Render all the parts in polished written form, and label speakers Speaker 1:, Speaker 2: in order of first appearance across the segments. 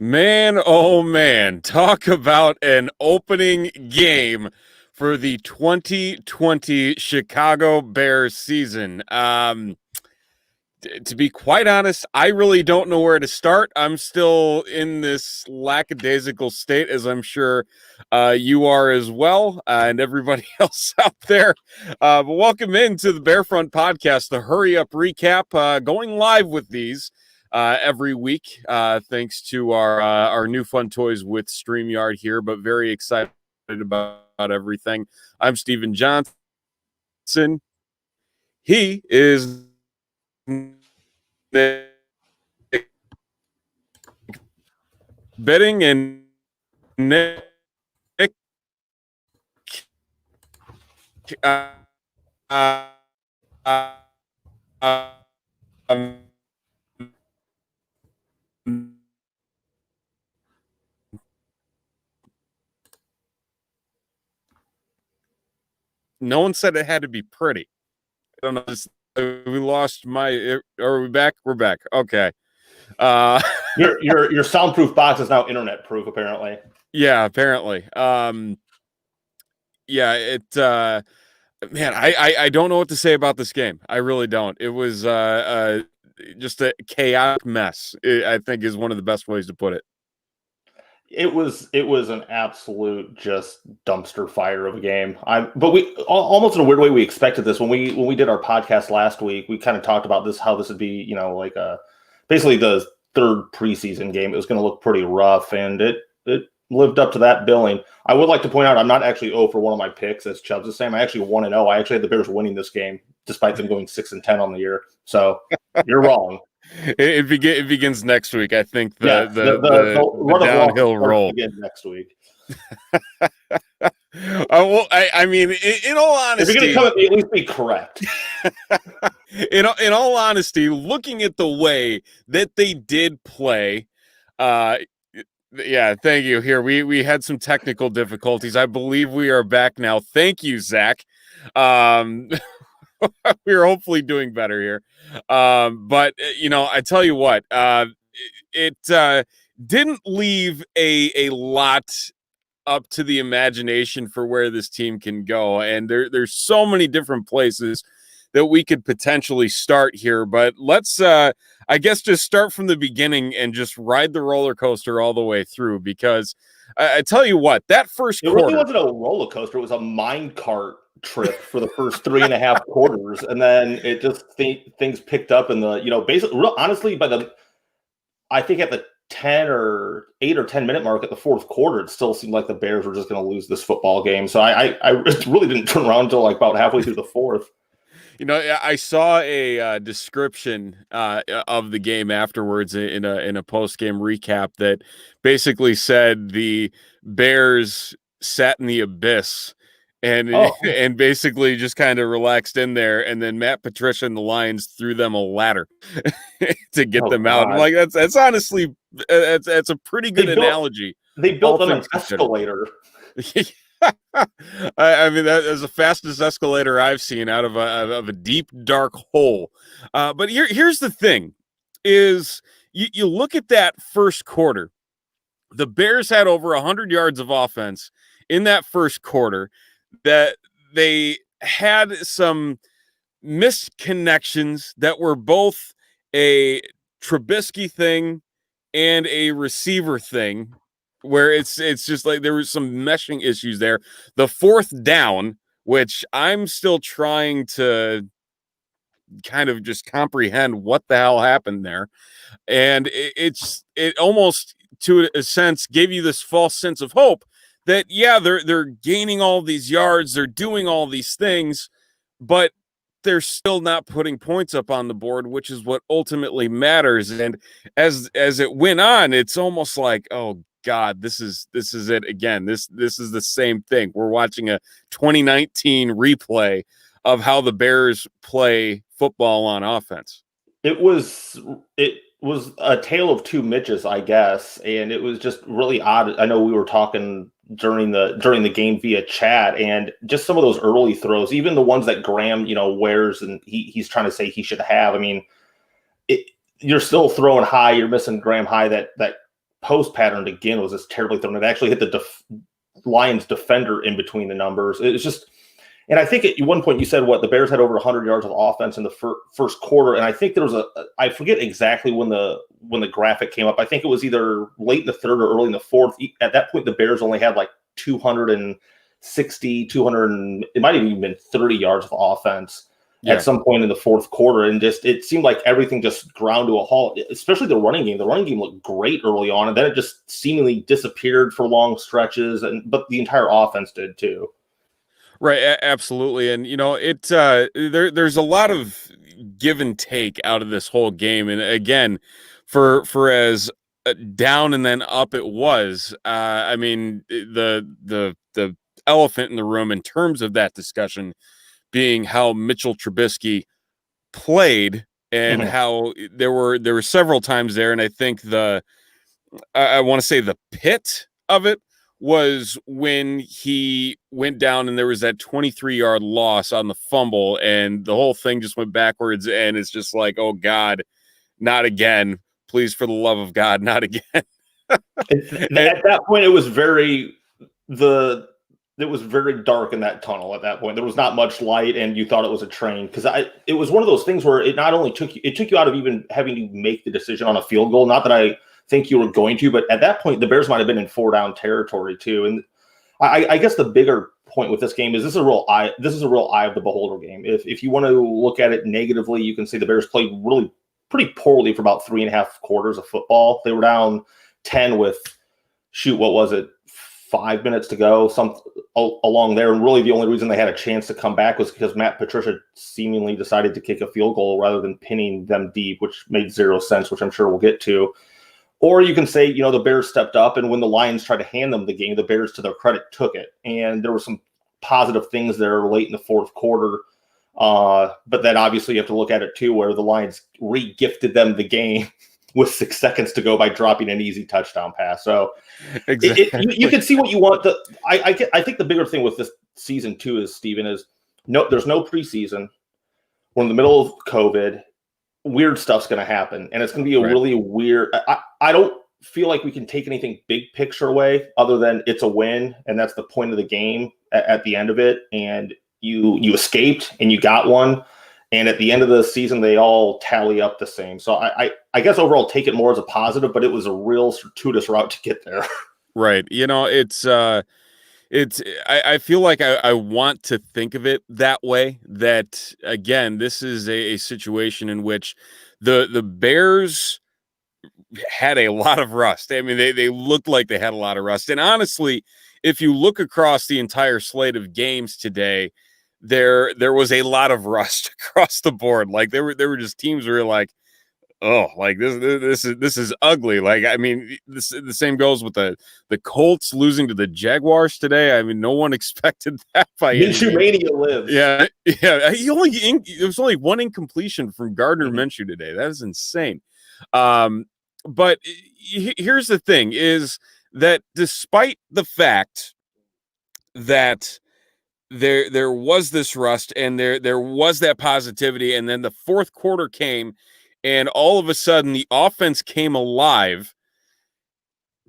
Speaker 1: Man, oh man, talk about an opening game for the 2020 Chicago Bears season. To be quite honest, I really don't know where to start. I'm still in this lackadaisical state, as I'm sure you are as well, and everybody else out there. But welcome into the Bearfront Podcast, the Hurry Up Recap, going live with these every week, thanks to our new fun toys with StreamYard here, but very excited about everything. I'm Steven Johnson. He is betting, and Nick, uh, uh, um, no one said it had to be pretty. I don't know. We lost my. Are we back? We're back. Okay.
Speaker 2: Your soundproof box is now internet proof, apparently.
Speaker 1: Yeah, apparently. Yeah, it. Man, I don't know what to say about this game. I really don't. It was just a chaotic mess, I think is one of the best ways to put it.
Speaker 2: It was an absolute just dumpster fire of a game. But we almost in a weird way we expected this when we did our podcast last week. We kind of talked about this, how this would be, like basically the third preseason game. It was going to look pretty rough, and it lived up to that billing. I would like to point out I'm not actually 0 for one of my picks, as Chubbs is saying. I actually 1-0. I actually had the Bears winning this game, despite them going 6-10 on the year. So you're wrong.
Speaker 1: It begins next week. I think the downhill roll
Speaker 2: begins next week.
Speaker 1: Well, I mean, in all honesty,
Speaker 2: if you're going to come at me, at least be correct.
Speaker 1: in all honesty, looking at the way that they did play, yeah, thank you. Here we had some technical difficulties. I believe we are back now. Thank you, Zach. We're hopefully doing better here. But I tell you what, it didn't leave a lot up to the imagination for where this team can go. And there's so many different places that we could potentially start here. But let's, I guess, just start from the beginning and just ride the roller coaster all the way through. Because I tell you what, that first quarter,
Speaker 2: really wasn't a roller coaster. It was a mine cart trip for the first 3.5 quarters. And then it just things picked up in the, basically, honestly, I think at the 8 or 10 minute mark at the fourth quarter, it still seemed like the Bears were just going to lose this football game. So I really didn't turn around until like about halfway through the fourth.
Speaker 1: I saw a description of the game afterwards in a post game recap that basically said the Bears sat in the abyss and basically just kind of relaxed in there, and then Matt Patricia and the Lions threw them a ladder to get them out. I'm like, that's honestly that's a pretty good analogy.
Speaker 2: They built them an escalator.
Speaker 1: I mean, that is the fastest escalator I've seen out of a deep, dark hole. But here's the thing: is you look at that first quarter, the Bears had over 100 yards of offense in that first quarter. That they had some missed connections that were both a Trubisky thing and a receiver thing, where it's just like there was some meshing issues there. The fourth down, which I'm still trying to kind of just comprehend what the hell happened there. And it almost, to a sense, gave you this false sense of hope that, yeah, they're gaining all these yards, they're doing all these things, but they're still not putting points up on the board, which is what ultimately matters. And as it went on, it's almost like, oh God, this is it again. This is the same thing. We're watching a 2019 replay of how the Bears play football on offense.
Speaker 2: It was a tale of two Mitches, I guess, and it was just really odd. I know we were talking during the game via chat, and just some of those early throws, even the ones that Graham, wears and he's trying to say he should have. I mean, you're still throwing high. You're missing Graham high that post pattern again was just terribly thrown. It actually hit the Lions defender in between the numbers. It's just, and I think at one point you said the Bears had over 100 yards of offense in the first quarter, and I think there was I forget exactly when the graphic came up. I think it was either late in the third or early in the fourth. At that point, the Bears only had like 260, 200, it might have even been 30 yards of offense at some point in the fourth quarter, and just it seemed like everything just ground to a halt, especially the running game. The running game looked great early on, and then it just seemingly disappeared for long stretches, but the entire offense did too.
Speaker 1: Right, absolutely. And there's a lot of give and take out of this whole game. And again, for as down and then up it was, I mean, the elephant in the room in terms of that discussion being how Mitchell Trubisky played and how there were several times there. And I think I want to say the pit of it was when he went down and there was that 23-yard loss on the fumble, and the whole thing just went backwards. And it's just like, oh God, not again. Please, for the love of God, not again.
Speaker 2: At that point, it was very dark in that tunnel at that point. There was not much light, and you thought it was a train, because it was one of those things where it not only took you out of even having to make the decision on a field goal. Not that I think you were going to, but at that point, the Bears might have been in 4-down territory too. And I guess the bigger point with this game is this is a real eye of the beholder game. If you want to look at it negatively, you can say the Bears played really pretty poorly for about 3.5 quarters of football. They were down 10 with what was it, 5 minutes to go, along there. And really the only reason they had a chance to come back was because Matt Patricia seemingly decided to kick a field goal rather than pinning them deep, which made zero sense, which I'm sure we'll get to. Or you can say, the Bears stepped up, and when the Lions tried to hand them the game, the Bears, to their credit, took it. And there were some positive things there late in the fourth quarter. But then obviously you have to look at it too, where the Lions re-gifted them the game with 6 seconds to go by dropping an easy touchdown pass. So exactly. You can see what you want. I think the bigger thing with this season too is, Steven, is there's no preseason. We're in the middle of COVID. Weird stuff's going to happen, and it's going to be a really weird. I don't feel like we can take anything big picture away other than it's a win, and that's the point of the game at the end of it. And you escaped, and you got one, and at the end of the season, they all tally up the same. So I guess overall, take it more as a positive, but it was a real circuitous route to get there.
Speaker 1: Right. I feel like I want to think of it that way, that again, this is a situation in which the Bears had a lot of rust. I mean, they looked like they had a lot of rust. And honestly, if you look across the entire slate of games today, there was a lot of rust across the board. Like there were just teams where you're like, oh, like this is ugly. Like, I mean, the same goes with the Colts losing to the Jaguars today. I mean, no one expected that by
Speaker 2: Minshew mania lives.
Speaker 1: Yeah. There was only one incompletion from Gardner Minshew today. That is insane. But here's the thing: is that despite the fact that there was this rust and there was that positivity, and then the fourth quarter came, and all of a sudden the offense came alive.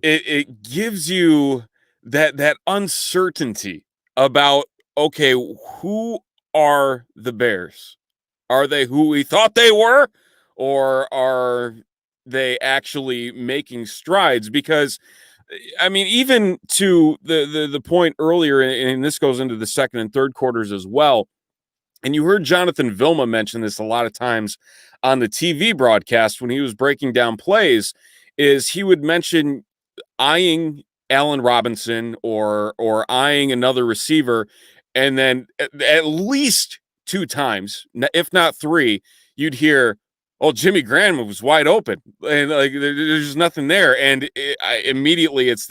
Speaker 1: It gives you that uncertainty about, okay, who are the Bears? Are they who we thought they were, or are they actually making strides? Because I mean, even to the point earlier, and this goes into the second and third quarters as well. And you heard Jonathan Vilma mention this a lot of times on the TV broadcast when he was breaking down plays, is he would mention eyeing Allen Robinson or eyeing another receiver, and then at least 2 times, if not 3, you'd hear, "Oh, Jimmy Graham was wide open," and like there's nothing there, and immediately it's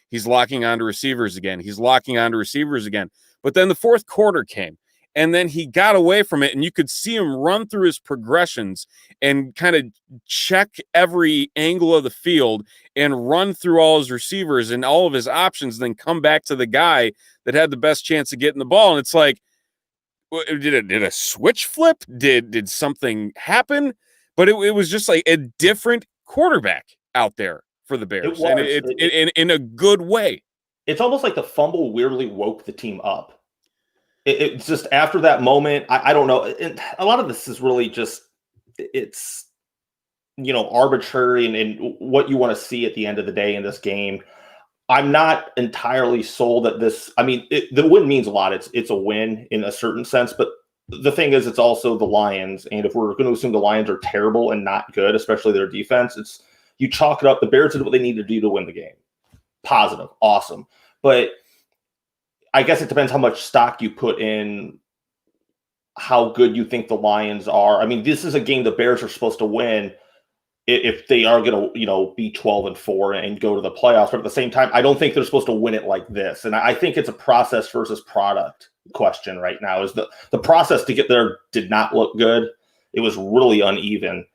Speaker 1: he's locking onto receivers again. He's locking onto receivers again. But then the fourth quarter came, and then he got away from it, and you could see him run through his progressions and kind of check every angle of the field and run through all his receivers and all of his options, then come back to the guy that had the best chance of getting the ball. And it's like, did a switch flip? Did something happen? But it was just like a different quarterback out there for the
Speaker 2: It
Speaker 1: Bears, and
Speaker 2: was.
Speaker 1: in a good way.
Speaker 2: It's almost like the fumble weirdly woke the team up. It's just after that moment, I don't know. A lot of this is really just it's arbitrary and what you want to see at the end of the day in this game. I'm not entirely sold that this. I mean, the win means a lot. It's a win in a certain sense, but the thing is, it's also the Lions. And if we're going to assume the Lions are terrible and not good, especially their defense, it's you chalk it up. The Bears did what they need to do to win the game. Positive, awesome, but I guess it depends how much stock you put in how good you think the Lions are. I mean, this is a game the Bears are supposed to win if they are going to, be 12-4 and go to the playoffs. But at the same time, I don't think they're supposed to win it like this. And I think it's a process versus product question right now. Is the process to get there did not look good. It was really uneven.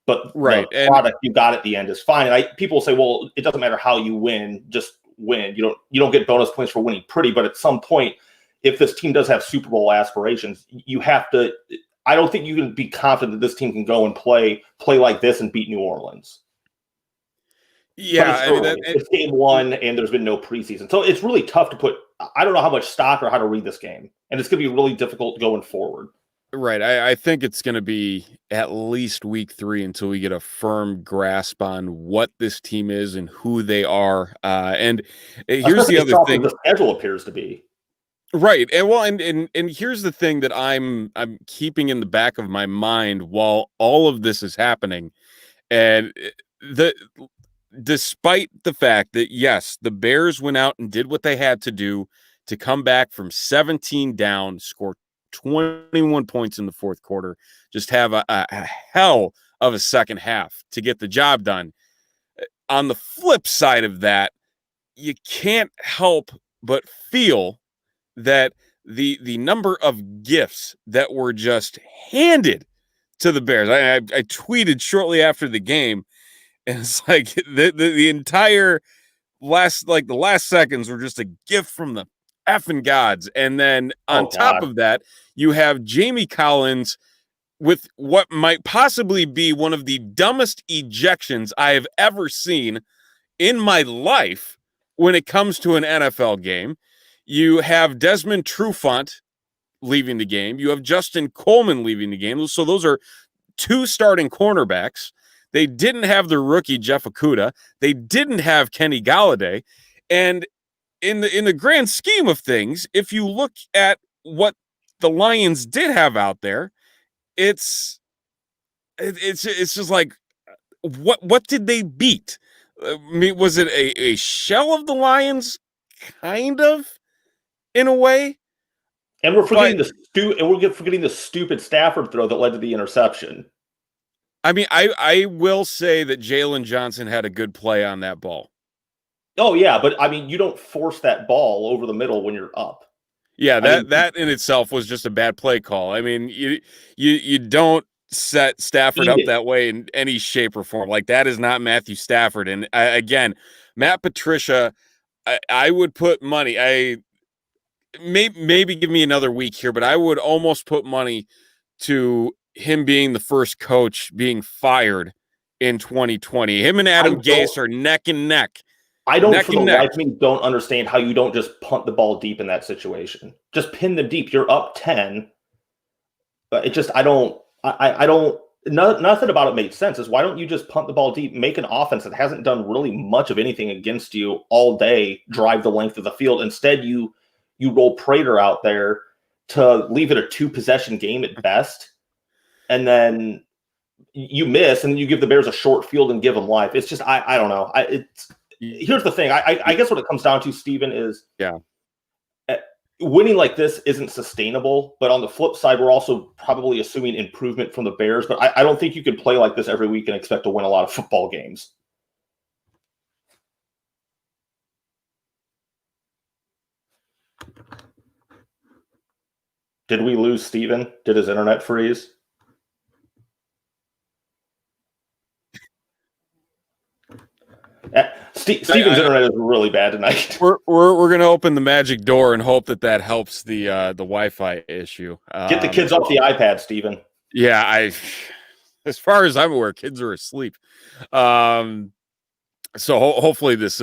Speaker 2: But the product you got at the end is fine. And people say, well, it doesn't matter how you win, just win. You don't get bonus points for winning pretty. But at some point, if this team does have Super Bowl aspirations, you have to. I don't think you can be confident that this team can go and play like this and beat New Orleans.
Speaker 1: Yeah,
Speaker 2: it's game one, and there's been no preseason, so it's really tough to put. I don't know how much stock or how to read this game, and it's going to be really difficult going forward.
Speaker 1: Right. I think it's going to be at least week 3 until we get a firm grasp on what this team is and who they are. And here's the other thing:
Speaker 2: the schedule appears to be.
Speaker 1: Right. And here's the thing that I'm keeping in the back of my mind while all of this is happening. And despite the fact that, yes, the Bears went out and did what they had to do to come back from 17 down, score 21 points in the fourth quarter, just have a hell of a second half to get the job done. On the flip side of that, you can't help but feel that the number of gifts that were just handed to the Bears. I tweeted shortly after the game, and it's like the entire the last seconds were just a gift from the effing gods. And then on top of that, you have Jamie Collins with what might possibly be one of the dumbest ejections I have ever seen in my life when it comes to an NFL game. You have Desmond Trufant leaving the game. You have Justin Coleman leaving the game. So those are 2 starting cornerbacks. They didn't have their rookie Jeff Okudah. They didn't have Kenny Galladay. And in the grand scheme of things, if you look at what the Lions did have out there, it's just like, what did they beat? I mean, was it a shell of the Lions? Kind of. In a way,
Speaker 2: and we're forgetting the stupid Stafford throw that led to the interception.
Speaker 1: I mean, I will say that Jalen Johnson had a good play on that ball.
Speaker 2: Oh yeah, but I mean, you don't force that ball over the middle when you're up.
Speaker 1: Yeah, that in itself was just a bad play call. I mean, you don't set Stafford up that way in any shape or form. Like, that is not Matthew Stafford. And again, Matt Patricia, I would put money. Maybe give me another week here, but I would almost put money to him being the first coach being fired in 2020. Him and Adam Gase are neck and neck.
Speaker 2: I don't, for the life of me, don't understand how you don't just punt the ball deep in that situation. Just pin them deep. You're up 10. But it just, I don't, nothing about it made sense. Is why don't you just punt the ball deep, make an offense that hasn't done really much of anything against you all day, drive the length of the field. Instead, you roll Prater out there to leave it a 2-possession game at best. And then you miss, and you give the Bears a short field and give them life. It's just, I don't know. Here's the thing. I guess what it comes down to, Steven, is winning like this isn't sustainable. But on the flip side, we're also probably assuming improvement from the Bears. But I don't think you can play like this every week and expect to win a lot of football games. Did we lose Steven? Did his internet freeze? Steven's internet is really bad tonight.
Speaker 1: We're gonna open the magic door and hope that helps the Wi-Fi issue.
Speaker 2: Get the kids off the iPad, Steven.
Speaker 1: Yeah, as far as I'm aware, kids are asleep. So hopefully this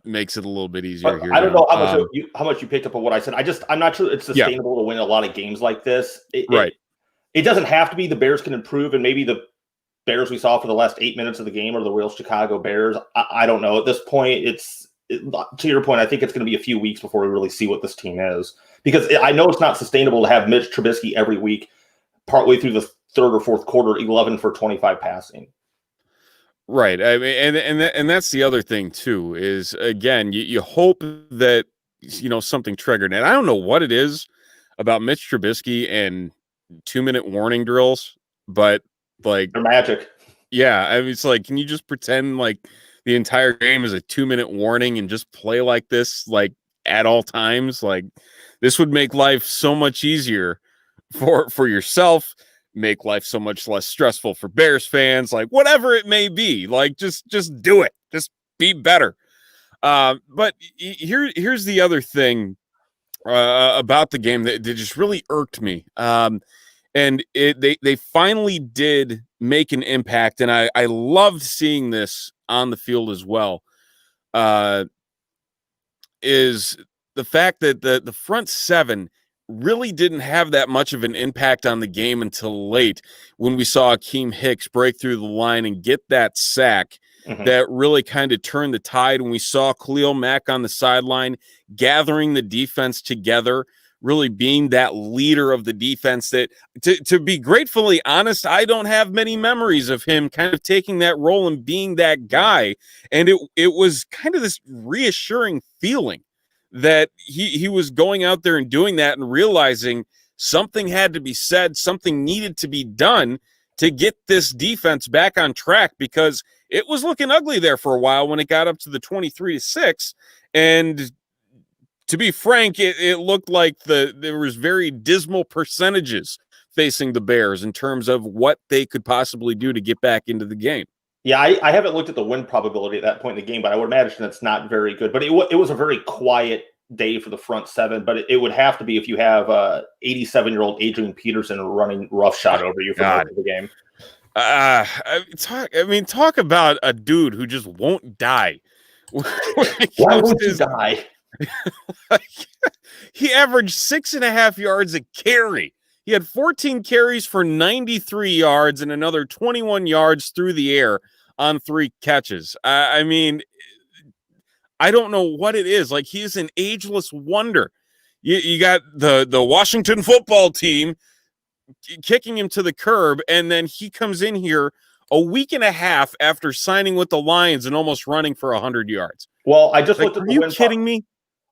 Speaker 1: makes it a little bit easier
Speaker 2: But
Speaker 1: here,
Speaker 2: I don't
Speaker 1: John.
Speaker 2: know how much you picked up on what I said. I'm not sure it's
Speaker 1: Yeah,
Speaker 2: sustainable to win a lot of games like this.
Speaker 1: right.
Speaker 2: It doesn't have to be. The Bears can improve, and maybe the Bears we saw for the last 8 minutes of the game are the real Chicago Bears. I don't know. At this point, to your point, I think it's going to be a few weeks before we really see what this team is. Because I know it's not sustainable to have Mitch Trubisky every week, partway through the third or fourth quarter, 11 for 25 passing.
Speaker 1: Right. I mean, and that's the other thing too, is again, you hope that something triggered. And I don't know what it is about Mitch Trubisky and 2-minute warning drills, but like,
Speaker 2: They're magic.
Speaker 1: yeah, I mean, it's like, can you just pretend like the entire game is a 2-minute warning and just play like this, like at all times? Like, this would make life so much easier for yourself, make life so much less stressful for Bears fans, like whatever it may be. Like, just do it. Just be better. But here's the other thing about the game that just really irked me. And they finally did make an impact, and I loved seeing this on the field as well. Is the fact that the front seven really didn't have that much of an impact on the game until late, when we saw Akeem Hicks break through the line and get that sack.
Speaker 2: Mm-hmm.
Speaker 1: That really kind of turned the tide when we saw Khalil Mack on the sideline gathering the defense together, really being that leader of the defense. That, to be gratefully honest, I don't have many memories of him kind of taking that role and being that guy. And it was kind of this reassuring feeling that he was going out there and doing that and realizing something had to be said, something needed to be done to get this defense back on track, because it was looking ugly there for a while when it got up to the 23-6. And to be frank, it looked like there was very dismal percentages facing the Bears in terms of what they could possibly do to get back into the game.
Speaker 2: Yeah, I haven't looked at the win probability at that point in the game, but I would imagine it's not very good. But it was a very quiet day for the front seven, but it would have to be if you have 87-year-old Adrian Peterson running roughshod over you for most of the game.
Speaker 1: Talk about a dude who just won't die.
Speaker 2: Why won't you die?
Speaker 1: He averaged 6.5 yards a carry. He had 14 carries for 93 yards and another 21 yards through the air on 3 catches. I mean, I don't know what it is. Like, he is an ageless wonder. You got the Washington football team kicking him to the curb, and then he comes in here a week and a half after signing with the Lions and almost running for 100 yards.
Speaker 2: Well, I just looked at
Speaker 1: the win. Are you kidding me?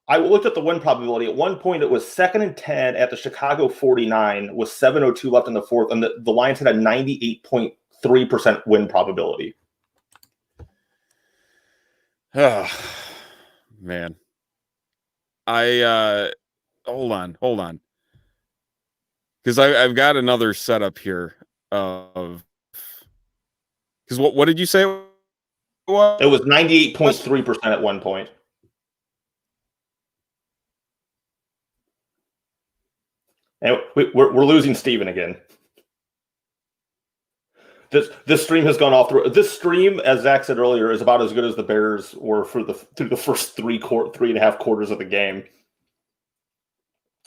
Speaker 2: I looked at the win probability. At one point, it was 2nd and 10 at the Chicago 49 with 7:02 left in the fourth, and the Lions had a 98.3% win probability.
Speaker 1: Oh, man. Hold on. Because I've got another setup here of, because what did you say?
Speaker 2: It was 98.3% at one point. And we're losing Steven again. This stream has gone off the. This stream, as Zach said earlier, is about as good as the Bears were through the first 3.5 quarters of the game.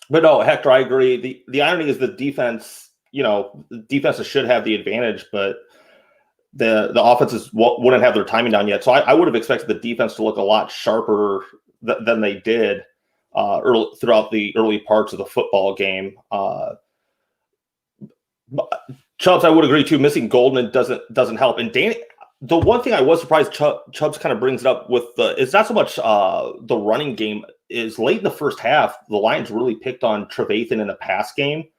Speaker 2: But no, Hector, I agree. The irony is the defense. The defenses should have the advantage, but the offenses wouldn't have their timing down yet. So I would have expected the defense to look a lot sharper than they did throughout the early parts of the football game. Chubbs, I would agree too. Missing Goldman doesn't help. And Danny, the one thing I was surprised Chubbs kind of brings it up with it's not so much the running game. Is late in the first half, the Lions really picked on Trevathan in the pass game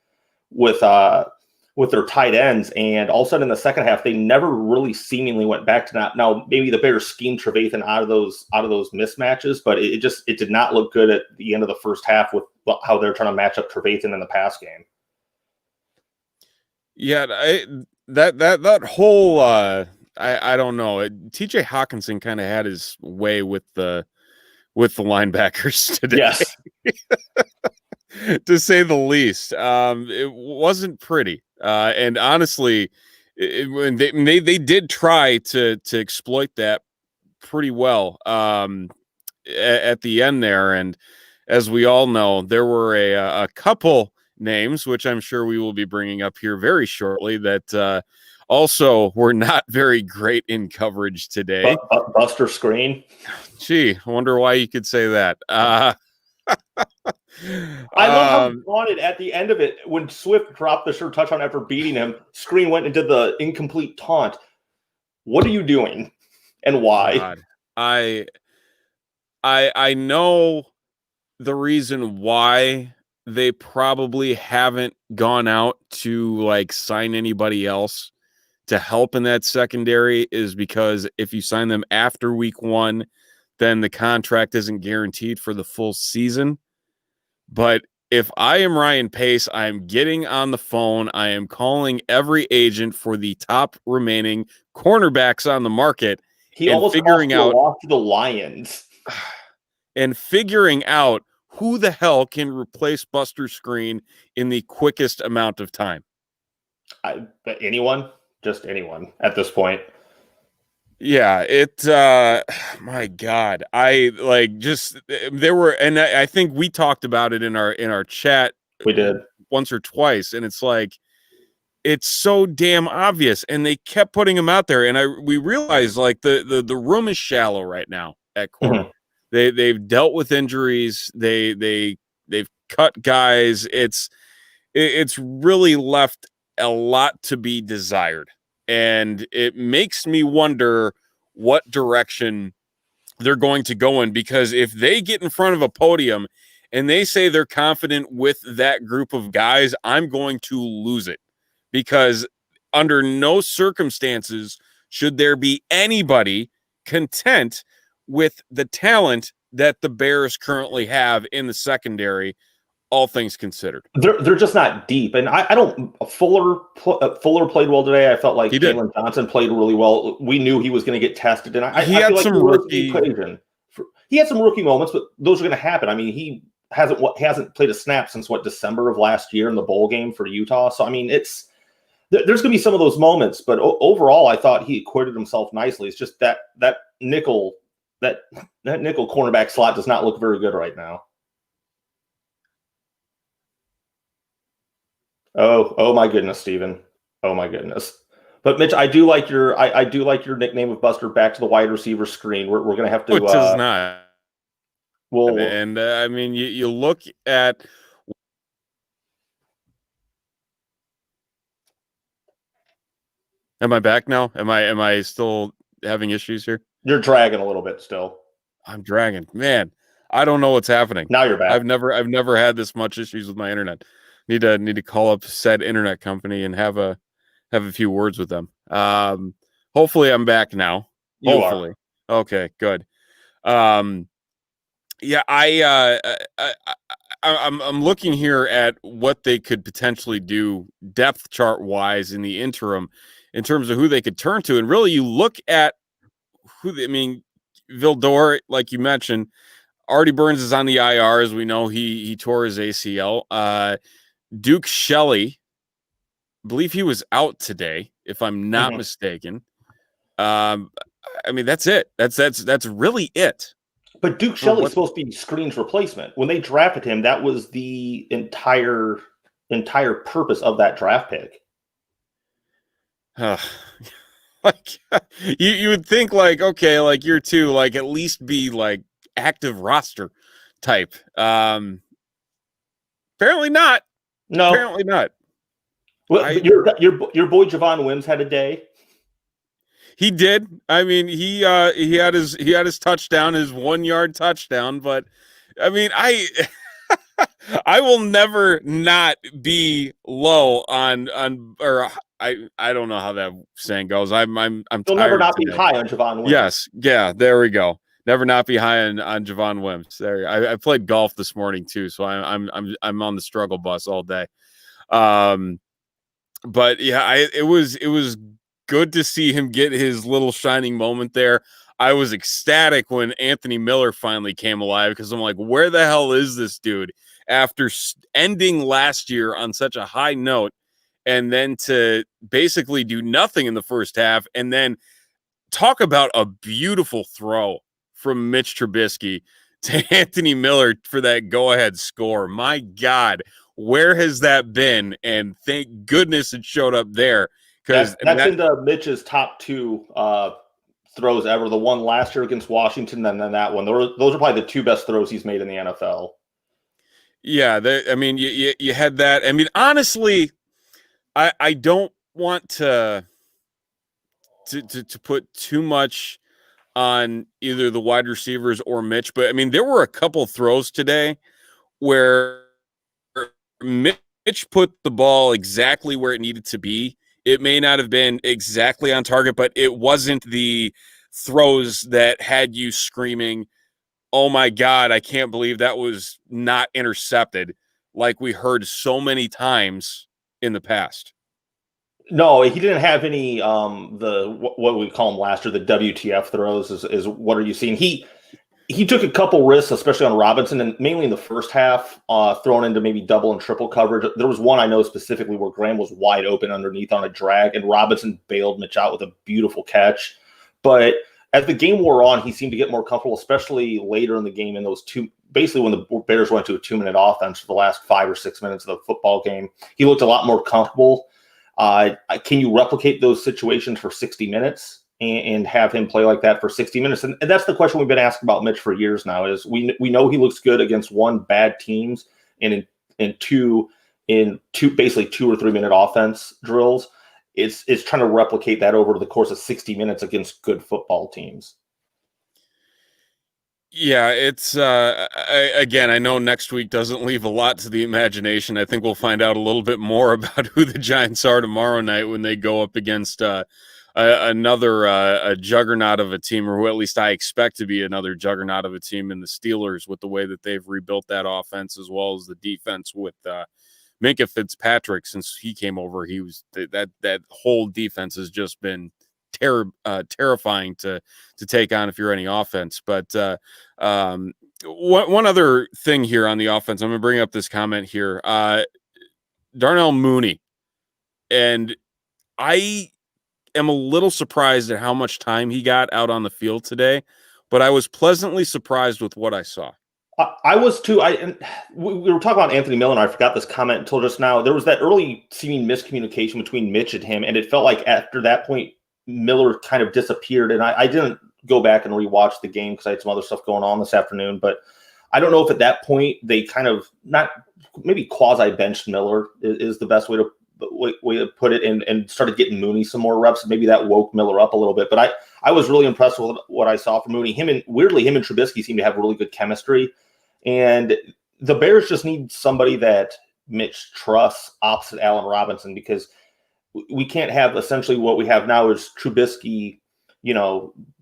Speaker 2: with their tight ends, and all of a sudden in the second half, they never really seemingly went back to that. Now maybe the Bears schemed Trevathan out of those mismatches, but it did not look good at the end of the first half with how they're trying to match up Trevathan in the pass game.
Speaker 1: Yeah, that whole I don't know. TJ Hawkinson kind of had his way with the linebackers today.
Speaker 2: Yes.
Speaker 1: To say the least. It wasn't pretty. And honestly, when they did try to exploit that pretty well at the end there. And as we all know, there were a couple names, which I'm sure we will be bringing up here very shortly, that also were not very great in coverage today.
Speaker 2: Buster Screen.
Speaker 1: Gee, I wonder why you could say that.
Speaker 2: I love how he wanted at the end of it when Swift dropped the sure touchdown after beating him. Screen went and did the incomplete taunt. What are you doing, and why?
Speaker 1: God, I know the reason why they probably haven't gone out to like sign anybody else to help in that secondary is because if you sign them after week 1, then the contract isn't guaranteed for the full season. But if I am Ryan Pace, I am getting on the phone. I am calling every agent for the top remaining cornerbacks on the market.
Speaker 2: He almost figuring out off to the Lions
Speaker 1: and figuring out who the hell can replace Buster Screen in the quickest amount of time.
Speaker 2: Anyone, just anyone at this point.
Speaker 1: Yeah, my God, I like just there were, and I think we talked about it in our chat.
Speaker 2: We did
Speaker 1: once or twice, and it's like it's so damn obvious, and they kept putting them out there, and we realized like the room is shallow right now at corner. Mm-hmm. They've dealt with injuries. They've cut guys. It's really left a lot to be desired. And it makes me wonder what direction they're going to go in, because if they get in front of a podium and they say they're confident with that group of guys, I'm going to lose it, because under no circumstances should there be anybody content with the talent that the Bears currently have in the secondary, all things considered.
Speaker 2: They're just not deep. And I don't – Fuller played well today. I felt like Kalen Johnson played really well. We knew he was going to get tested. And I feel like some rookie equation. He had some rookie moments, but those are going to happen. I mean, he hasn't played a snap since, December of last year in the bowl game for Utah. So, I mean, there's going to be some of those moments. But overall, I thought he acquitted himself nicely. It's just that nickel cornerback slot does not look very good right now. Oh my goodness, Steven. Oh my goodness. But Mitch, I do like your nickname of Buster back to the wide receiver screen. We're going to have to.
Speaker 1: It does not. Well, and I mean, you look at. Am I back now? Am I still having issues here?
Speaker 2: You're dragging a little bit still.
Speaker 1: I'm dragging, man. I don't know what's happening.
Speaker 2: Now you're back.
Speaker 1: I've never had this much issues with my internet. Need to call up said internet company and have a few words with them. Hopefully I'm back now. Hopefully. Okay, good. Yeah, I'm looking here at what they could potentially do depth chart wise in the interim in terms of who they could turn to. And really you look at Vildor, like you mentioned, Artie Burns is on the IR, as we know. He tore his ACL. Duke Shelley, I believe he was out today, if I'm not mistaken. I mean, that's it. That's really it.
Speaker 2: But Duke Shelley's supposed to be Screen's replacement. When they drafted him, that was the entire purpose of that draft pick.
Speaker 1: Like you would think, like, okay, like year 2, like at least be like active roster type. Apparently not.
Speaker 2: No,
Speaker 1: apparently not.
Speaker 2: Well, your boy Javon Wims had a day.
Speaker 1: He did. I mean, he had his touchdown, his 1-yard touchdown. But I mean, I will never not be low on or I don't know how that saying goes. I'm
Speaker 2: You'll
Speaker 1: tired
Speaker 2: never not
Speaker 1: today.
Speaker 2: be high on Javon Wims.
Speaker 1: Yes, yeah, there we go. Never not be high on Javon Wims. There, I played golf this morning too, so I'm on the struggle bus all day. But yeah, it was good to see him get his little shining moment there. I was ecstatic when Anthony Miller finally came alive, because I'm like, where the hell is this dude after ending last year on such a high note, and then to basically do nothing in the first half, and then talk about a beautiful throw from Mitch Trubisky to Anthony Miller for that go-ahead score. My God, where has that been? And thank goodness it showed up there. Because
Speaker 2: that's into Mitch's top two throws ever. The one last year against Washington, and then that one. Those are probably the two best throws he's made in the NFL.
Speaker 1: Yeah, I mean, you had that. I mean, honestly, I don't want to put too much on either the wide receivers or Mitch, but I mean, there were a couple throws today where Mitch put the ball exactly where it needed to be. It may not have been exactly on target, but it wasn't the throws that had you screaming, "Oh my God, I can't believe that was not intercepted," like we heard so many times in the past.
Speaker 2: No, he didn't have any what we call them last year, the WTF throws is what are you seeing? He took a couple risks, especially on Robinson, and mainly in the first half, thrown into maybe double and triple coverage. There was one I know specifically where Graham was wide open underneath on a drag, and Robinson bailed Mitch out with a beautiful catch. But as the game wore on, he seemed to get more comfortable, especially later in the game in those basically when the Bears went to a 2-minute offense for the last 5 or 6 minutes of the football game. He looked a lot more comfortable. Can you replicate those situations for 60 minutes? And have him play like that for 60 minutes. And that's the question we've been asking about Mitch for years now is we know he looks good against one bad teams and in two basically 2 or 3 minute offense drills. It's trying to replicate that over the course of 60 minutes against good football teams.
Speaker 1: Yeah, it's again, I know next week doesn't leave a lot to the imagination. I think we'll find out a little bit more about who the Giants are tomorrow night when they go up against another a juggernaut of a team, or who at least I expect to be another juggernaut of a team in the Steelers, with the way that they've rebuilt that offense as well as the defense with Minkah Fitzpatrick. Since he came over, he was that whole defense has just been terrifying to take on if you're any offense. But one other thing here on the offense, I'm going to bring up this comment here. Darnell Mooney, and I am a little surprised at how much time he got out on the field today, but I was pleasantly surprised with what I saw.
Speaker 2: I was too. We were talking about Anthony Miller, and I forgot this comment until just now. There was that early seeming miscommunication between Mitch and him, and it felt like after that point, Miller kind of disappeared. And I didn't go back and rewatch the game because I had some other stuff going on this afternoon. But I don't know if at that point they kind of not maybe quasi benched Miller is the best way to put it, and started getting Mooney some more reps. Maybe that woke Miller up a little bit. But I was really impressed with what I saw from Mooney. Him and Trubisky seem to have really good chemistry. And the Bears just need somebody that Mitch trusts opposite Allen Robinson, because we can't have essentially what we have now is Trubisky,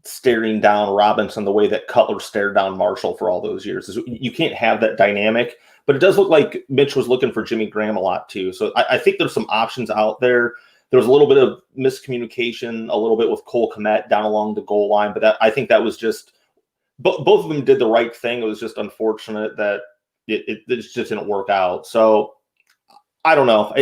Speaker 2: staring down Robinson the way that Cutler stared down Marshall for all those years. You can't have that dynamic. But it does look like Mitch was looking for Jimmy Graham a lot too. So I think there's some options out there. There was a little bit of miscommunication, a little bit with Cole Kmet down along the goal line. But I think that was just both of them did the right thing. It was just unfortunate that it just didn't work out. So I don't know.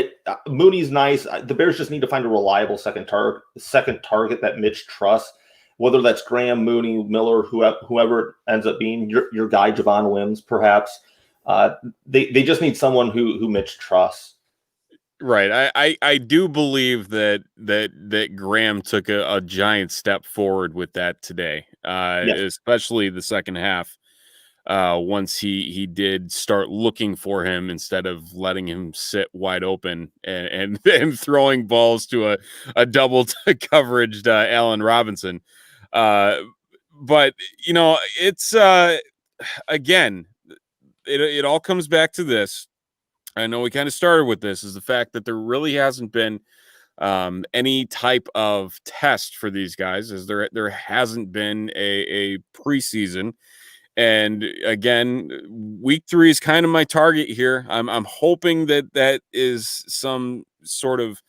Speaker 2: Mooney's nice. The Bears just need to find a reliable second target that Mitch trusts, whether that's Graham, Mooney, Miller, whoever it ends up being, your guy, Javon Wims, perhaps. They just need someone who Mitch trusts.
Speaker 1: Right. I do believe that Graham took a giant step forward with that today, especially the second half. Once he did start looking for him instead of letting him sit wide open and throwing balls to a double coverage Allen Robinson. But it's again, it all comes back to this. I know we kind of started with this, is the fact that there really hasn't been any type of test for these guys, as there hasn't been a preseason. And again, week 3 is kind of my target here. I'm hoping that is some sort of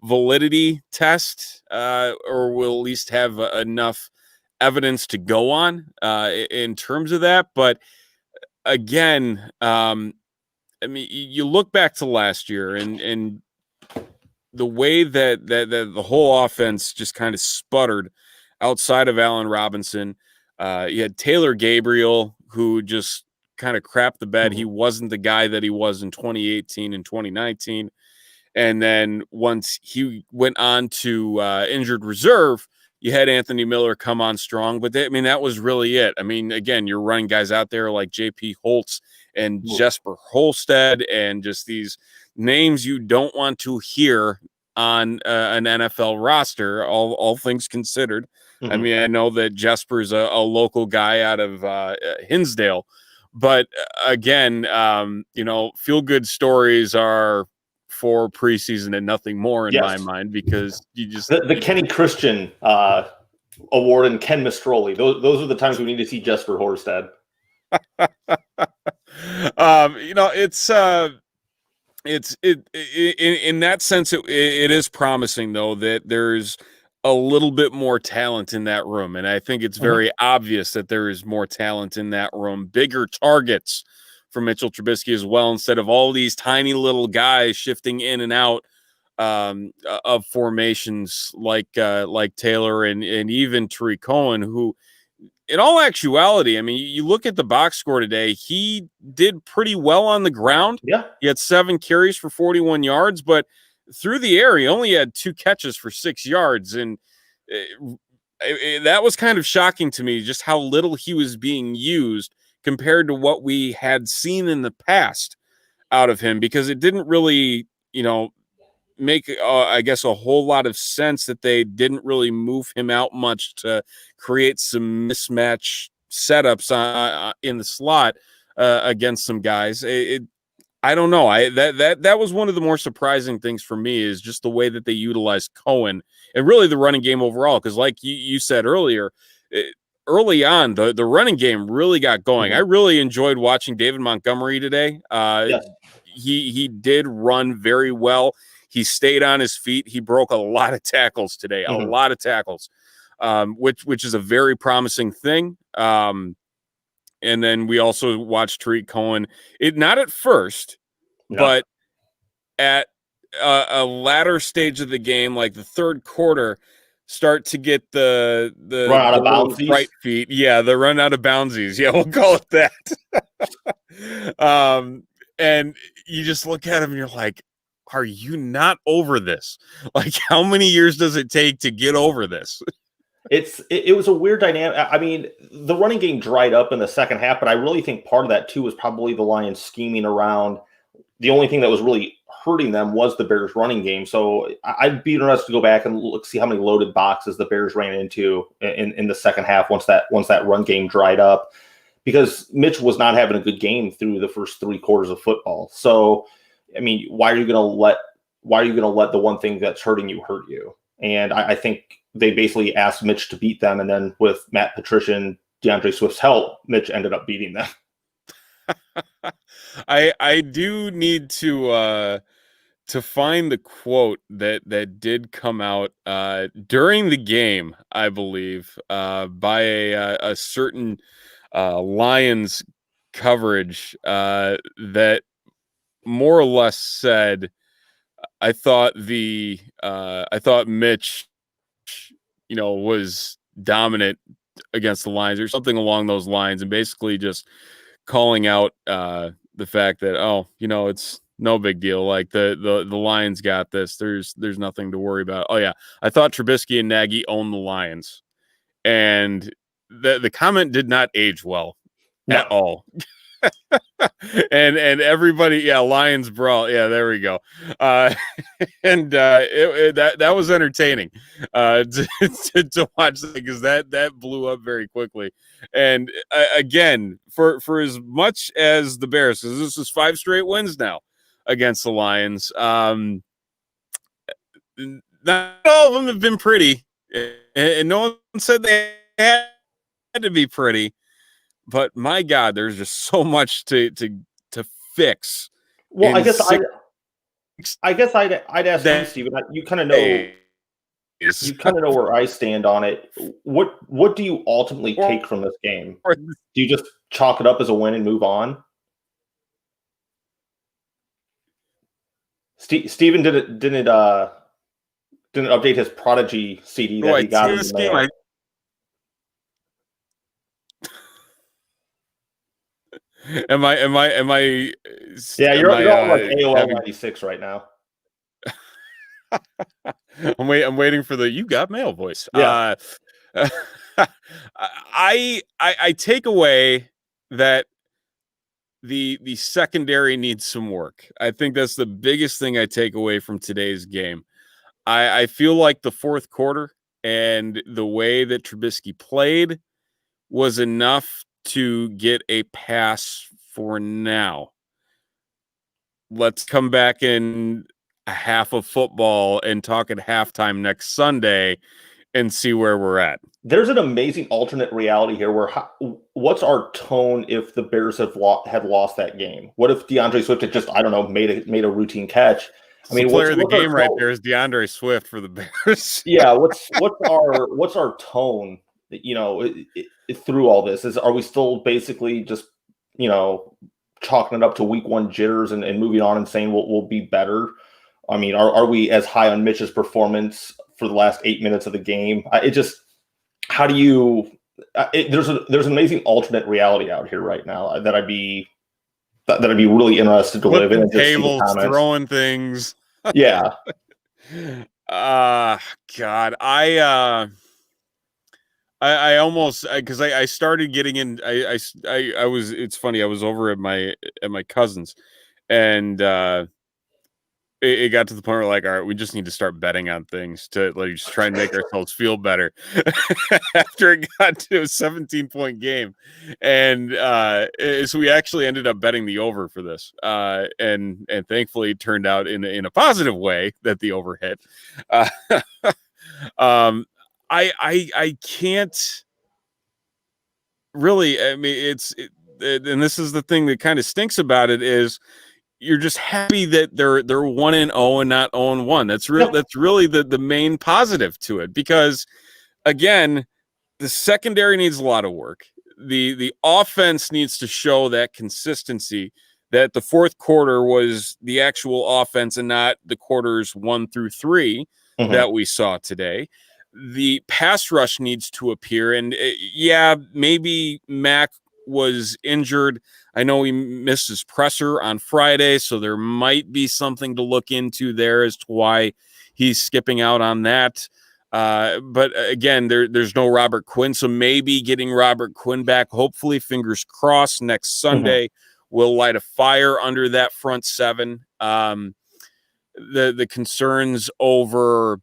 Speaker 1: validity test, or we'll at least have enough evidence to go on in terms of that. But again, I mean, you look back to last year and the way that the whole offense just kind of sputtered outside of Allen Robinson. You had Taylor Gabriel, who just kind of crapped the bed. He wasn't the guy that he was in 2018 and 2019. And then once he went on to injured reserve, you had Anthony Miller come on strong. But that was really it. I mean, again, you're running guys out there like J.P. Holtz and Jesper Holstead and just these names you don't want to hear on an NFL roster, all things considered. I mean, I know that Jesper's a local guy out of Hinsdale, but again, feel good stories are for preseason and nothing more in my mind, because you just
Speaker 2: the Kenny Christian award and Ken Mistroli. Those are the times we need to see Jesper Horsted.
Speaker 1: It's in that sense, it is promising, though, that there's a little bit more talent in that room. And I think it's very obvious that there is more talent in that room, bigger targets for Mitchell Trubisky as well, instead of all these tiny little guys shifting in and out of formations like Taylor and even Tariq Cohen, who, in all actuality, I mean, you look at the box score today, he did pretty well on the ground.
Speaker 2: Yeah.
Speaker 1: He had 7 carries for 41 yards, but through the air, he only had 2 catches for 6 yards. And that was kind of shocking to me, just how little he was being used compared to what we had seen in the past out of him, because it didn't really, make I guess a whole lot of sense that they didn't really move him out much to create some mismatch setups in the slot against some guys. I don't know. That was one of the more surprising things for me, is just the way that they utilized Cohen and really the running game overall. Because like you said earlier, early on, the running game really got going. I really enjoyed watching David Montgomery today. He did run very well. He stayed on his feet. He broke a lot of tackles today, a lot of tackles, which is a very promising thing. And then we also watched Tariq Cohen, not at first, but at a latter stage of the game, like the third quarter, start to get the
Speaker 2: run out of bounds
Speaker 1: right feet. Yeah, the run out of boundsies. Yeah, we'll call it that. And you just look at him and you're like, are you not over this? Like, how many years does it take to get over this?
Speaker 2: It was a weird dynamic. I mean, the running game dried up in the second half, but I really think part of that too was probably the Lions scheming around. The only thing that was really hurting them was the Bears running game. So I'd be interested to go back and see how many loaded boxes the Bears ran into in the second half once that run game dried up, because Mitch was not having a good game through the first 3 quarters of football. So, I mean, why are you going to let the one thing that's hurting you hurt you? And I think they basically asked Mitch to beat them, and then with Matt Patricia and DeAndre Swift's help, Mitch ended up beating them.
Speaker 1: I do need to find the quote that did come out during the game, I believe, by a certain Lions coverage that more or less said, I thought Mitch, was dominant against the Lions, or something along those lines, and basically just calling out the fact that, it's no big deal. Like the Lions got this. There's nothing to worry about. Oh yeah, I thought Trubisky and Nagy owned the Lions, and the comment did not age well at all. and everybody, Lions brawl, there we go. And that was entertaining to watch, because that blew up very quickly. And again, for as much as the Bears, because this is 5 straight wins now against the Lions, not all of them have been pretty, and no one said they had to be pretty. But my God, there's just so much to fix.
Speaker 2: Well, I guess I'd ask you, Steven. You kind of know where I stand on it. What do you ultimately take from this game? Do you just chalk it up as a win and move on? Steven didn't update his Prodigy CD that he got in the mail.
Speaker 1: Am I
Speaker 2: Yeah,
Speaker 1: am
Speaker 2: you're on like
Speaker 1: I
Speaker 2: AOL
Speaker 1: having
Speaker 2: 96 right now.
Speaker 1: I'm waiting for the you got mail voice.
Speaker 2: Yeah.
Speaker 1: I take away that the secondary needs some work. I think that's the biggest thing I take away from today's game. I feel like the fourth quarter and the way that Trubisky played was enough to get a pass for now. Let's come back in a half of football and talk at halftime next Sunday and see where we're at.
Speaker 2: There's an amazing alternate reality here where what's our tone if the Bears had lost that game? What if DeAndre Swift had just, I don't know, made a routine catch? I
Speaker 1: The
Speaker 2: mean,
Speaker 1: player of the
Speaker 2: what's our
Speaker 1: game right
Speaker 2: tone?
Speaker 1: there is DeAndre Swift for the Bears.
Speaker 2: Yeah, what's our tone, through all this? Are we still basically just, chalking it up to week one jitters and moving on and saying we'll be better? I mean, are we as high on Mitch's performance for the last 8 minutes of the game? How do you? There's an amazing alternate reality out here right now that I'd be really interested to live in
Speaker 1: Flipping
Speaker 2: and just see the
Speaker 1: tables,
Speaker 2: comments.
Speaker 1: throwing things.
Speaker 2: Yeah.
Speaker 1: God, I almost because I started getting in. I was. It's funny. I was over at my cousin's, and it got to the point where like, all right, we just need to start betting on things to like just try and make ourselves feel better. After it got to a 17-point game, and so we actually ended up betting the over for this, and thankfully it turned out in a positive way that the over hit. Uh, I can't really. I mean, and this is the thing that kind of stinks about it is you're just happy that they're 1-0 and not 0-1. That's real.
Speaker 2: Yep.
Speaker 1: That's really the main positive to it because again, the secondary needs a lot of work. The offense needs to show that consistency that the fourth quarter was the actual offense and not the quarters 1 through 3
Speaker 2: Mm-hmm.
Speaker 1: that we saw today. The pass rush needs to appear, and yeah, maybe Mac was injured. I know he missed his presser on Friday, so there might be something to look into there as to why he's skipping out on that. But again, there's no Robert Quinn, so maybe getting Robert Quinn back, hopefully, fingers crossed, next Sunday will light a fire under that front seven. The concerns over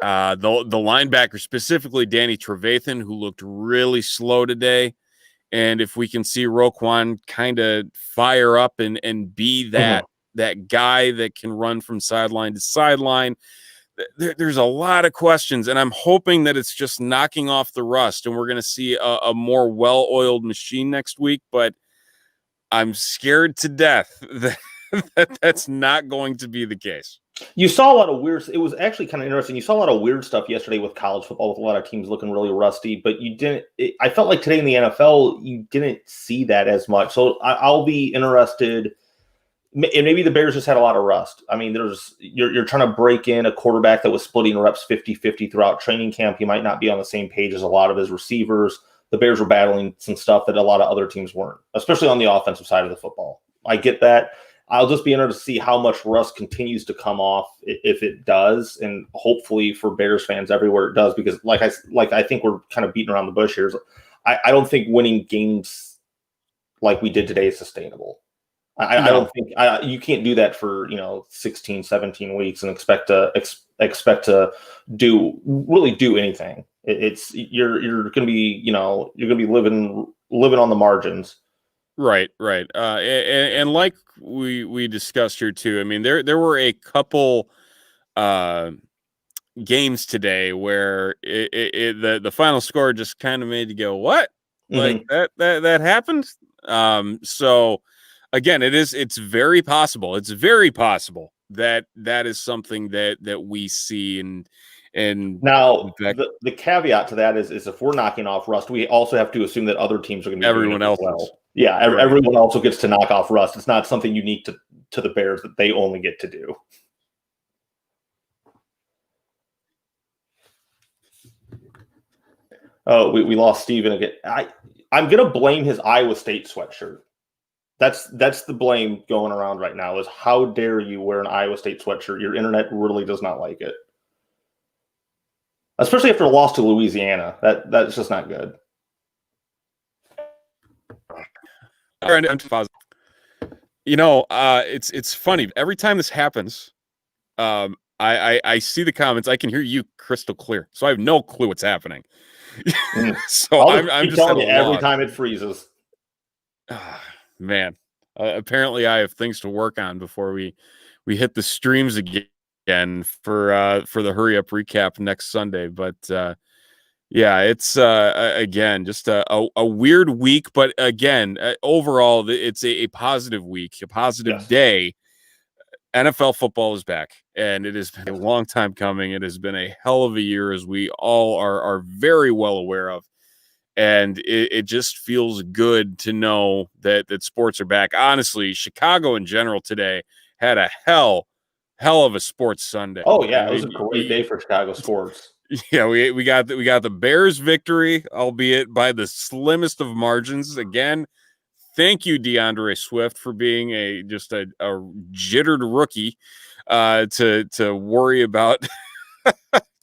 Speaker 1: the linebacker, specifically Danny Trevathan, who looked really slow today. And if we can see Roquan kind of fire up and be that guy that can run from sideline to sideline, there's a lot of questions. And I'm hoping that it's just knocking off the rust and we're going to see a more well-oiled machine next week. But I'm scared to death that's not going to be the case.
Speaker 2: You saw a lot of weird. It was actually kind of interesting. You saw a lot of weird stuff yesterday with college football, with a lot of teams looking really rusty. But you didn't. I felt like today in the NFL, you didn't see that as much. So I'll be interested. And maybe the Bears just had a lot of rust. I mean, you're trying to break in a quarterback that was splitting reps 50-50 throughout training camp. He might not be on the same page as a lot of his receivers. The Bears were battling some stuff that a lot of other teams weren't, especially on the offensive side of the football. I get that. I'll just be interested to see how much rust continues to come off if it does, and hopefully for Bears fans everywhere it does, because like I think we're kind of beating around the bush here. I don't think winning games like we did today is sustainable. I don't think you can't do that for 16, 17 weeks and expect to do anything. You're going to be you're going to be living on the margins.
Speaker 1: Right. And like we discussed here too. I mean, there were a couple games today where the final score just kind of made you go, "What? Like that happened?" So again, it's very possible. It's very possible that is something that we see and
Speaker 2: now the caveat to that is if we're knocking off rust, we also have to assume that other teams are going to be
Speaker 1: everyone
Speaker 2: doing it
Speaker 1: else
Speaker 2: as well.
Speaker 1: is.
Speaker 2: Yeah, everyone also gets to knock off rust. It's not something unique to the Bears that they only get to do. Oh, we lost Steven again. I'm going to blame his Iowa State sweatshirt. That's the blame going around right now is how dare you wear an Iowa State sweatshirt? Your internet really does not like it. Especially after a loss to Louisiana. That's just not good.
Speaker 1: It's funny. Every time this happens, I see the comments. I can hear you crystal clear. So I have no clue what's happening. So I'm just at a
Speaker 2: every
Speaker 1: loss.
Speaker 2: time it freezes.
Speaker 1: Man, apparently I have things to work on before we hit the streams again for the hurry up recap next Sunday. But yeah, it's again just a weird week, but again, overall it's a positive week, a positive day. NFL football is back, and it has been a long time coming. It has been a hell of a year, as we all are very well aware of. And it just feels good to know that sports are back. Honestly, Chicago in general today had a hell of a sports Sunday.
Speaker 2: Oh yeah, it was a great day for Chicago sports.
Speaker 1: Yeah, we got the Bears victory, albeit by the slimmest of margins. Again, thank you, DeAndre Swift, for being a jittered rookie to worry about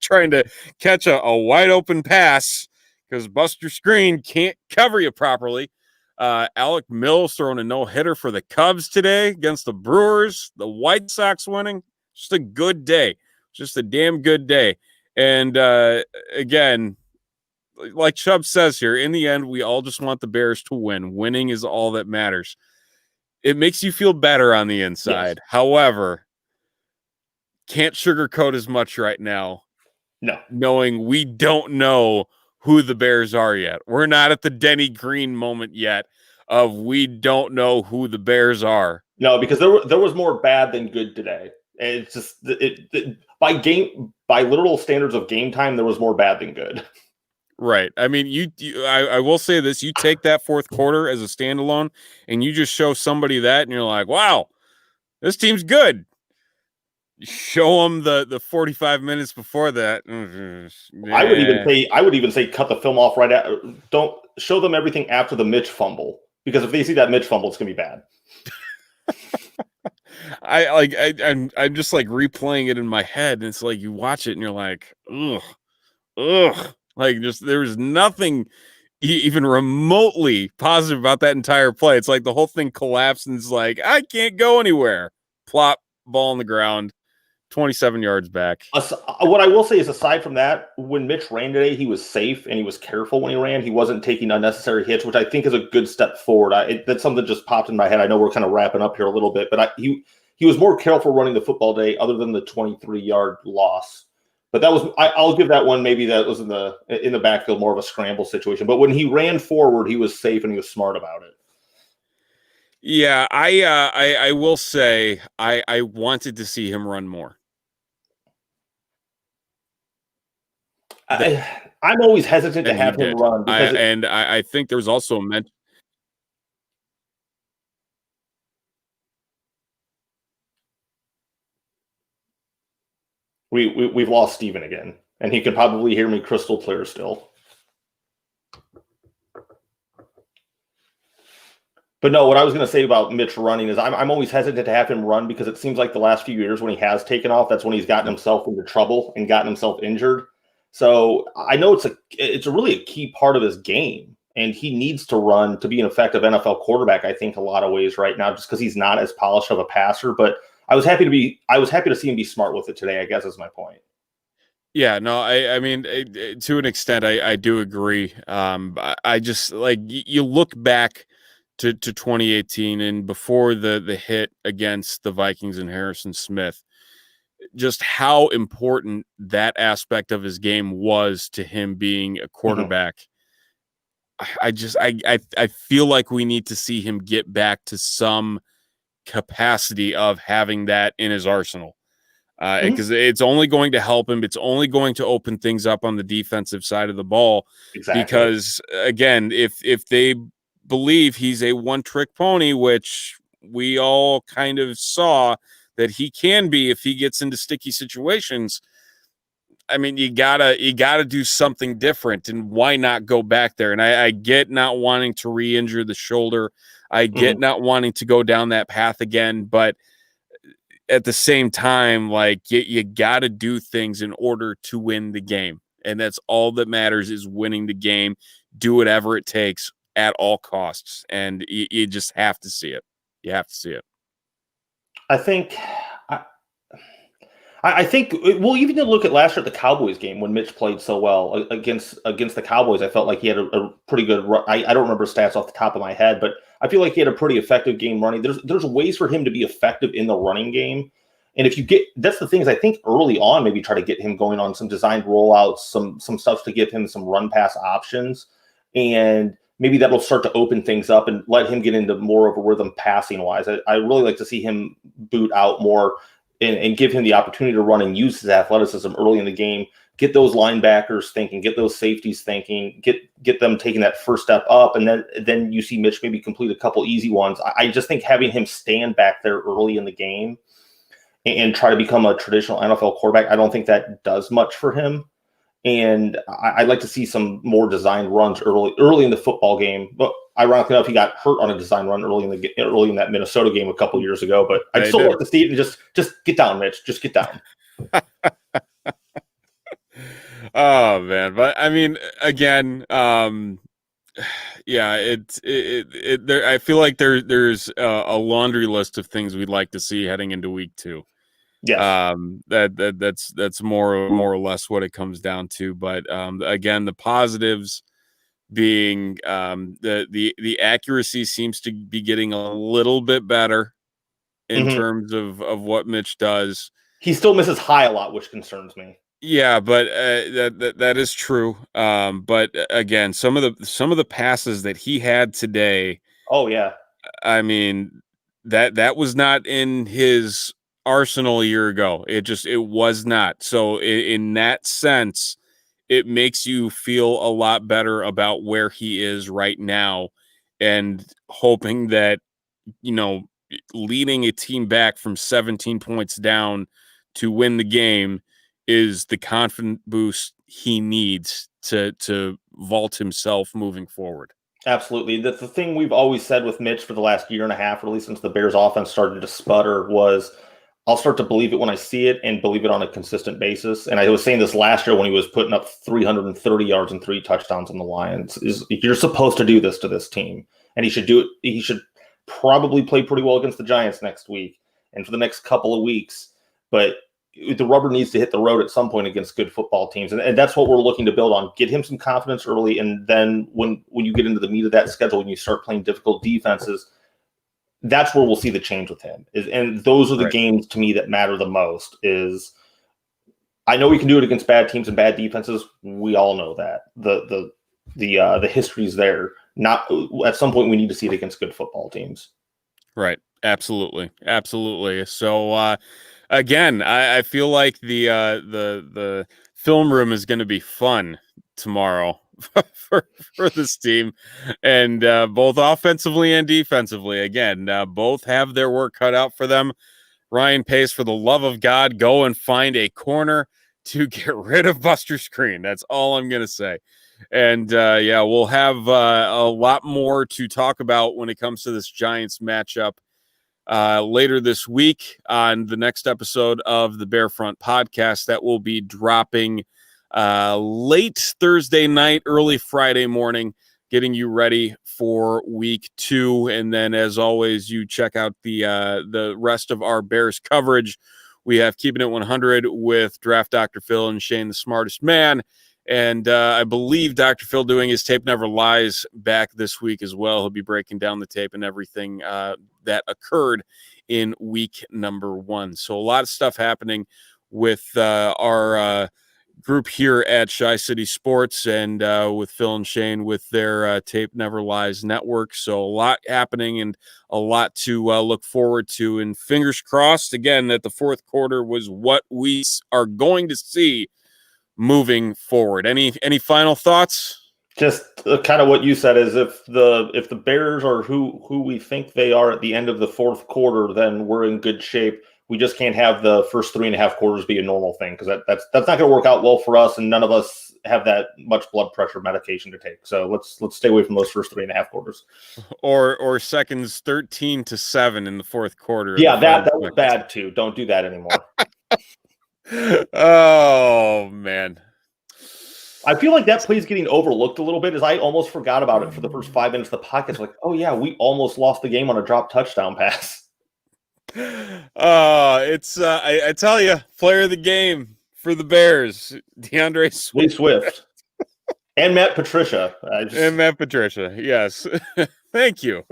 Speaker 1: trying to catch a wide open pass because Buster Screen can't cover you properly. Alec Mills throwing a no-hitter for the Cubs today against the Brewers. The White Sox winning. Just a good day. Just a damn good day. And again, like Chubb says here, in the end, we all just want the Bears to win. Winning is all that matters. It makes you feel better on the inside. Yes. However, can't sugarcoat as much right now.
Speaker 2: No.
Speaker 1: Knowing we don't know who the Bears are yet. We're not at the Denny Green moment yet of we don't know who the Bears are.
Speaker 2: No, because there was more bad than good today. And it's just by literal standards of game time, there was more bad than good.
Speaker 1: Right. I mean, I will say this: you take that fourth quarter as a standalone, and you just show somebody that, and you're like, "Wow, this team's good." Show them the 45 minutes before that.
Speaker 2: I would even say cut the film off right at. Don't show them everything after the Mitch fumble, because if they see that Mitch fumble, it's gonna be bad.
Speaker 1: I'm just like replaying it in my head, and it's like you watch it and you're like, ugh. Like just there was nothing even remotely positive about that entire play. It's like the whole thing collapsed and it's like, I can't go anywhere. Plop, ball on the ground, 27 yards back.
Speaker 2: What I will say is, aside from that, when Mitch ran today, he was safe and he was careful when he ran. He wasn't taking unnecessary hits, which I think is a good step forward. That's something that just popped in my head. I know we're kind of wrapping up here a little bit, but he was more careful running the football day, other than the 23-yard loss. But that was I'll give that one, maybe that was in the backfield, more of a scramble situation. But when he ran forward, he was safe and he was smart about it.
Speaker 1: Yeah, I will say I wanted to see him run more.
Speaker 2: I'm always hesitant to have him run because
Speaker 1: I think there's also a mention.
Speaker 2: We've lost Steven again, and he can probably hear me crystal clear still. But no, what I was going to say about Mitch running is I'm always hesitant to have him run, because it seems like the last few years when he has taken off, that's when he's gotten himself into trouble and gotten himself injured. So I know it's really a key part of his game, and he needs to run to be an effective NFL quarterback, I think, a lot of ways right now, just because he's not as polished of a passer. But I was happy to see him be smart with it today, I guess is my point.
Speaker 1: Yeah, no, I mean, to an extent, I do agree. I just like you look back to 2018 and before the hit against the Vikings and Harrison Smith, just how important that aspect of his game was to him being a quarterback. Mm-hmm. I feel like we need to see him get back to some capacity of having that in his arsenal, because it's only going to help him. It's only going to open things up on the defensive side of the ball.
Speaker 2: Exactly.
Speaker 1: Because again, if they believe he's a one-trick pony, which we all kind of saw that he can be if he gets into sticky situations, I mean, you gotta do something different, and why not go back there? And I get not wanting to re-injure the shoulder. I get
Speaker 2: Mhm.
Speaker 1: not wanting to go down that path again, but at the same time, like you got to do things in order to win the game, and that's all that matters is winning the game. Do whatever it takes at all costs, and you just have to see it. You have to see it.
Speaker 2: I think. I think well, even to look at last year at the Cowboys game when Mitch played so well against the Cowboys, I felt like he had a pretty good run. I don't remember stats off the top of my head, but I feel like he had a pretty effective game running. There's ways for him to be effective in the running game, and if you get that's the things I think early on, maybe try to get him going on some designed rollouts, some stuff to give him some run pass options, and maybe that'll start to open things up and let him get into more of a rhythm passing wise. I really like to see him boot out more and give him the opportunity to run and use his athleticism early in the game, get those linebackers thinking, get those safeties thinking, get them taking that first step up, and then you see Mitch maybe complete a couple easy ones. I just think having him stand back there early in the game and try to become a traditional NFL quarterback, I don't think that does much for him. And I'd like to see some more designed runs early in the football game. But ironically enough, he got hurt on a design run early in that Minnesota game a couple years ago. But I'd still like to see it and just get down, Mitch. Just get down.
Speaker 1: Oh man, but I mean, again, yeah, there, I feel like there's a laundry list of things we'd like to see heading into week 2.
Speaker 2: Yes.
Speaker 1: That's more or less what it comes down to. But again, the positives being the accuracy seems to be getting a little bit better in
Speaker 2: Mm-hmm.
Speaker 1: terms of what Mitch does.
Speaker 2: He still misses high a lot, which concerns me.
Speaker 1: Yeah, but that is true. But again, some of the passes that he had today,
Speaker 2: Oh yeah,
Speaker 1: I mean, that was not in his arsenal a year ago. It was not. So in that sense, it makes you feel a lot better about where he is right now, and hoping that, you know, leading a team back from 17 points down to win the game is the confident boost he needs to vault himself moving forward.
Speaker 2: absolutely. The thing we've always said with Mitch for the last year and a half, or at least since the Bears offense started to sputter, was I'll start to believe it when I see it and believe it on a consistent basis. And I was saying this last year when he was putting up 330 yards and 3 touchdowns on the Lions. Is you're supposed to do this to this team, and he should do it. He should probably play pretty well against the Giants next week and for the next couple of weeks. But the rubber needs to hit the road at some point against good football teams, and that's what we're looking to build on. Get him some confidence early, and then when you get into the meat of that schedule, when you start playing difficult defenses, that's where we'll see the change with him. And those are the
Speaker 1: Right.
Speaker 2: games to me that matter the most. Is I know we can do it against bad teams and bad defenses. We all know that the history's there. Not at some point we need to see it against good football teams.
Speaker 1: Right. Absolutely. Absolutely. So again, I feel like the film room is going to be fun tomorrow for this team, and both offensively and defensively. Again, both have their work cut out for them. Ryan Pace, for the love of God, go and find a corner to get rid of Buster Screen. That's all I'm going to say. And yeah, we'll have a lot more to talk about when it comes to this Giants matchup later this week on the next episode of the Bearfront podcast that will be dropping late Thursday night, early Friday morning, getting you ready for week 2. And then, as always, you check out the rest of our Bears coverage. We have Keeping It 100 with Draft Dr. Phil and Shane, the smartest man. And I believe Dr. Phil doing his Tape Never Lies back this week as well. He'll be breaking down the tape and everything that occurred in week number 1. So a lot of stuff happening with our group here at Shy City Sports, and with Phil and Shane with their Tape Never Lies network. So a lot happening and a lot to look forward to. And fingers crossed, again, that the fourth quarter was what we are going to see moving forward. Any final thoughts?
Speaker 2: Just kind of what you said is if the Bears are who we think they are at the end of the fourth quarter, then we're in good shape. we just can't have the first 3.5 quarters be a normal thing, because that's not going to work out well for us, and none of us have that much blood pressure medication to take. So let's stay away from those first 3.5 quarters.
Speaker 1: Or seconds 13-7 in the fourth quarter.
Speaker 2: Yeah, that was bad too. Don't do that anymore.
Speaker 1: Oh man.
Speaker 2: I feel like that play's getting overlooked a little bit, as I almost forgot about it for the first 5 minutes of the podcast. Like, oh yeah, we almost lost the game on a drop touchdown pass.
Speaker 1: It's I tell you, player of the game for the Bears, DeAndre
Speaker 2: Swift. And Matt Patricia.
Speaker 1: And Matt Patricia, yes. Thank you.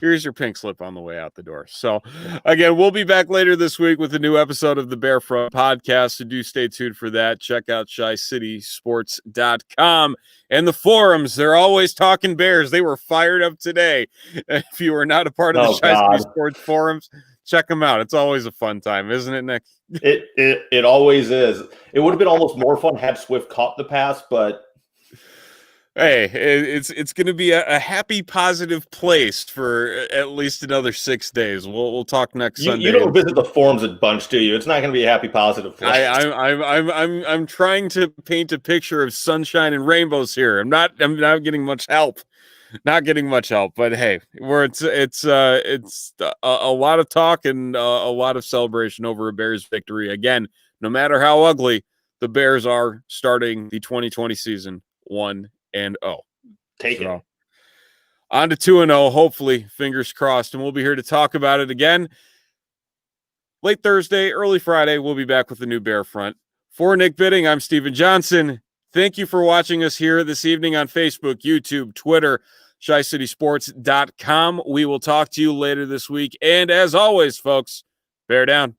Speaker 1: Here's your pink slip on the way out the door. So, again, we'll be back later this week with a new episode of the Bearfront Podcast. So do stay tuned for that. Check out ShyCitySports.com and the forums. They're always talking Bears. They were fired up today. If you are not a part of the Shy City Sports forums, check them out. It's always a fun time, isn't it, Nick?
Speaker 2: It always is. It would have been almost more fun had Swift caught the pass, but
Speaker 1: hey, it's going to be a happy, positive place for at least another 6 days. We'll talk next Sunday.
Speaker 2: You don't visit the forums a bunch, do you? It's not going to be a happy, positive place.
Speaker 1: I'm trying to paint a picture of sunshine and rainbows here. I'm not getting much help. Not getting much help, but hey, it's a lot of talk and a lot of celebration over a Bears victory. Again, no matter how ugly, the Bears are starting the 2020 season 1-0.
Speaker 2: Take it.
Speaker 1: On to 2-0, hopefully, fingers crossed. And we'll be here to talk about it again. Late Thursday, early Friday, we'll be back with the new Bearfront. For Nick Bidding, I'm Steven Johnson. Thank you for watching us here this evening on Facebook, YouTube, Twitter, ShyCitySports.com. We will talk to you later this week. And as always, folks, bear down.